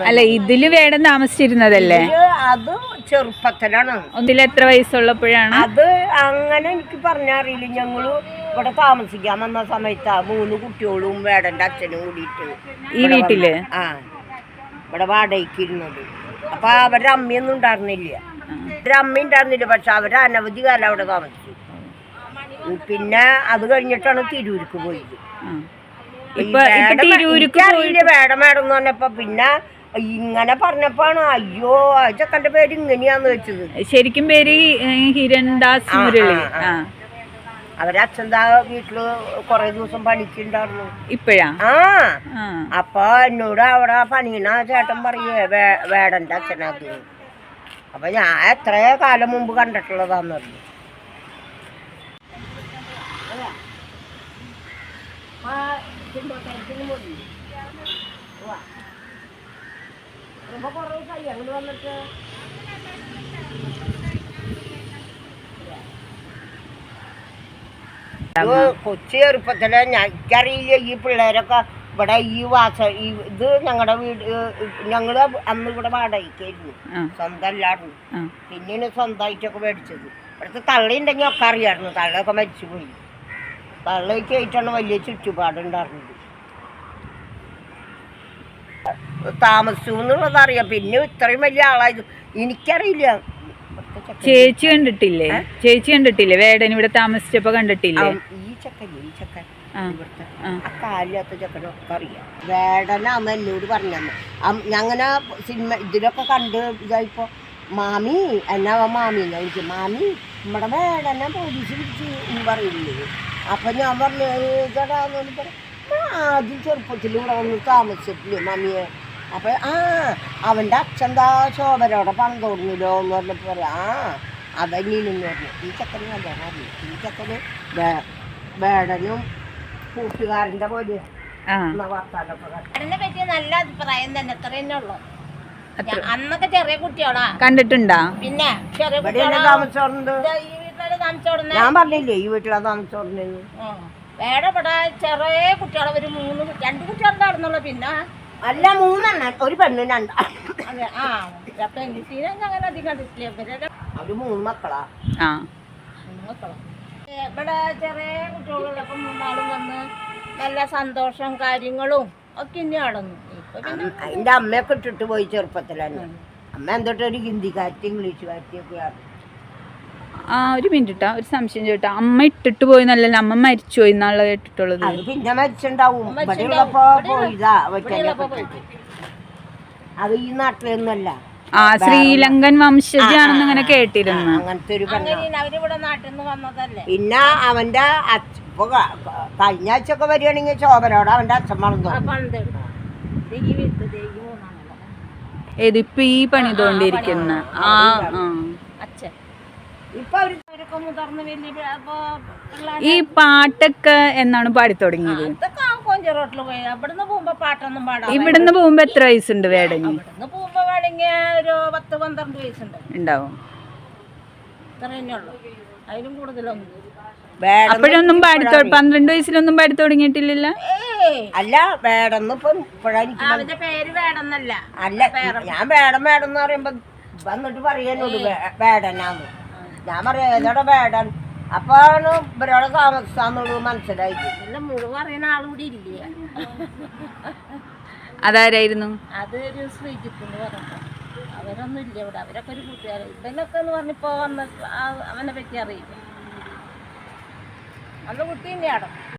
അല്ല ഇതില് വേടൻ താമസിച്ചിരുന്നതല്ലേ? അത് ചെറുപ്പത്തിലാണ്. എത്ര വയസ്സുള്ളപ്പോഴാണ് അത്? അങ്ങനെ എനിക്ക് പറഞ്ഞറിയില്ല. ഞങ്ങള് ഇവിടെ താമസിക്കാൻ വന്ന സമയത്താ 3 കുട്ടികളും വേടന്റെ അച്ഛനും കൂടിയിട്ട് ഈ വീട്ടില് ഇവിടെ വാടകയ്ക്ക് ഇരുന്നത്. അപ്പൊ അവരുടെ അമ്മയൊന്നും ഉണ്ടായിരുന്നില്ല. അവരുടെ അമ്മ ഉണ്ടായിരുന്നില്ല. പക്ഷെ അവര് അനവധി കാലം അവിടെ താമസിച്ചു. പിന്നെ അത് കഴിഞ്ഞിട്ടാണ് തിരൂർക്ക് പോയത്. എനിക്കറിയില്ല വേടം എന്ന് പറഞ്ഞപ്പോ. പിന്നെ ഇങ്ങനെ പറഞ്ഞപ്പോഴാണ് അയ്യോ ആ ചെക്കന്റെ പേര് ഇങ്ങനെയാന്ന് വെച്ചത്. ശരിക്കും പേര് ഹിരൺദാസ് മുരളി. അവരെ അച്ഛൻ വീട്ടില് കൊറേ ദിവസം പണിക്കുണ്ടായിരുന്നു. ഇപ്പഴാ? അപ്പൊ എന്നോട് അവിടെ പണിയണ ചേട്ടൻ പറയേ വേടന്റെ അച്ഛനത്. അപ്പൊ ഞാൻ എത്രയോ കാലം മുമ്പ് കണ്ടിട്ടുള്ളതാന്ന് പറഞ്ഞു. കൊച്ചി ചെറുപ്പത്തില് എനിക്കറിയില്ല ഈ പിള്ളേരൊക്കെ ഇവിടെ ഇത് ഞങ്ങളുടെ വീട്. ഞങ്ങള് അന്ന് ഇവിടെ വാടകയ്ക്കായിരുന്നു, സ്വന്തം അല്ലായിരുന്നു. പിന്നെയാണ് സ്വന്തമായിട്ടൊക്കെ മേടിച്ചത്. ഇവിടുത്തെ തള്ളയുണ്ടെങ്കിൽ ഒക്കെ അറിയായിരുന്നു. തള്ളയൊക്കെ മരിച്ചുപോയി. തള്ളയ്ക്ക് ആയിട്ടാണ് വലിയ ചുറ്റുപാടുണ്ടായിരുന്നത്. താമസിച്ചു എന്നുള്ളത് അറിയാം. പിന്നെ ഇത്രയും വലിയ ആളായത് എനിക്കറിയില്ല. ചേച്ചി കണ്ടിട്ടില്ലേ? ചേച്ചി കണ്ടിട്ടില്ലേ വേടൻ ഇവിടെ താമസിച്ചപ്പോ? കണ്ടിട്ടില്ലേ? ഈ ചെക്കൻ ഇവിടുത്തെ ആ കാലില്ലാത്ത ചെക്കനൊക്കെ അറിയാം. വേടനാന്ന് എന്നോട് പറഞ്ഞന്ന്. ഞങ്ങനെ സിനിമ ഇതിലൊക്കെ കണ്ട് ഇതായിപ്പോ മാമി എന്നാ മാമിന്ന് എനിക്ക് മാമി നമ്മുടെ വേടനെ പോലീസ് പിടിച്ച് പറയില്ലേ. അപ്പൊ ഞാൻ പറഞ്ഞു ചേട്ടാന്ന് പറഞ്ഞു ആദ്യം ചെറുപ്പത്തിൽ ഇവിടെ വന്ന് താമസിച്ചിട്ടില്ലേ മമ്മിയെ. അപ്പൊ അവന്റെ അച്ഛൻ്റെ ശോഭനോടെ പണം തോന്നില്ലോ എന്ന് പറഞ്ഞപ്പോ പറയാം അതന്നെയെന്ന് പറഞ്ഞു. ഈ ചക്കന് കല്യാണം അറിയും. ഈ ചക്കന് വേടനും കൂട്ടുകാരന്റെ പോലെ പറ്റിയ നല്ല അഭിപ്രായം തന്നെ. അത്ര തന്നെ ഉള്ളു. അന്നൊക്കെ ചെറിയ കുട്ടിയോളാ കണ്ടിട്ടുണ്ടാ? പിന്നെ ചെറിയ താമസിച്ചോണ്ട് ഞാൻ പറഞ്ഞില്ലേ ഈ വീട്ടിലാ താമസിച്ചോണ്ടെന്ന്. വേടപ്പെടാ ചെറിയ കുട്ടികളെ ഒരു 2 കുട്ടികളുണ്ടായിരുന്നുള്ളു. പിന്നെ അല്ല 3 ഒരു പെണ്ണ് 2. അതെ. അങ്ങനെ അധികം കണ്ടിട്ടില്ല. അവര് 3 മക്കളാ. 3 മക്കളാ. ഇവിടെ ചെറിയ കുട്ടികളുള്ളപ്പോ 3 വന്ന് നല്ല സന്തോഷം കാര്യങ്ങളും ഒക്കെ ഇനി നടന്നു. അതിന്റെ അമ്മയൊക്കെ ഇട്ടിട്ട് പോയി ചെറുപ്പത്തിലാണ്. അമ്മ എന്തൊട്ട് ഒരു ഹിന്ദിക്കാരത്തി ഇംഗ്ലീഷുകാരത്തിയൊക്കെയാണ്. ഒരു മിനിറ്റ് ഒരു സംശയം ചോദിട്ടാ. അമ്മ ഇട്ടിട്ട് പോയി നല്ലല്ലോ, അമ്മ മരിച്ചു പോയി എന്നുള്ള കേട്ടിട്ടുള്ളത്. പിന്നെ മരിച്ചിണ്ടാവും. അത് ഈ നാട്ടിലൊന്നല്ല. ശ്രീലങ്കൻ വംശജാണെന്ന് ഇങ്ങനെ കേട്ടിരുന്നു. അങ്ങനത്തെ ഒരു പിന്നെ അവന്റെ കഴിഞ്ഞ ആഴ്ചയൊക്കെ വരികയാണെങ്കിൽ ശോഭനോട് അവന്റെ അച്ഛൻ വളർന്നു. ഇതിപ്പോ ഈ പണിതുകൊണ്ടിരിക്കുന്ന ഈ പാട്ടൊക്കെ എന്നാണ് പാടി തുടങ്ങിയത്? ഇവിടുന്ന് പോകുമ്പോ എത്ര വയസ്സുണ്ട് വേടന്? ഒരു 10-12 വയസ്സുണ്ട് ഉണ്ടാവും. അതിലും കൂടുതലൊന്നും. അപ്പോഴൊന്നും 12 വയസ്സിലൊന്നും പാടി തുടങ്ങിയിട്ടില്ലല്ലോ. അല്ല വേടന്ന് അവന്റെ പേര് വേടന്നല്ല. അല്ല ഞാൻ വേടം എന്ന് പറയുമ്പോ വന്നിട്ട് പറയാനോട് വേടനാന്ന്. ഞാൻ പറയാ ഏതോടെ വേടൻ. അപ്പാണ് ഇവരോടെ താമസിച്ചാന്നുള്ളത് മനസ്സിലായി. മുഴുവൻ അറിയുന്ന ആളുകൂടി ഇല്ല. അതാരായിരുന്നു? അതൊരു ശ്രീജിത്ത് എന്ന് പറഞ്ഞപ്പോ അവരൊന്നും ഇല്ല ഇവിടെ. അവരൊക്കെ ഒരു കൂട്ടുകാരൻ. ഇവനൊക്കെ എന്ന് പറഞ്ഞപ്പോ വന്ന് അവനെ പറ്റി അറിയില്ല. അന്ന് കുട്ടി തന്നെയാണോ?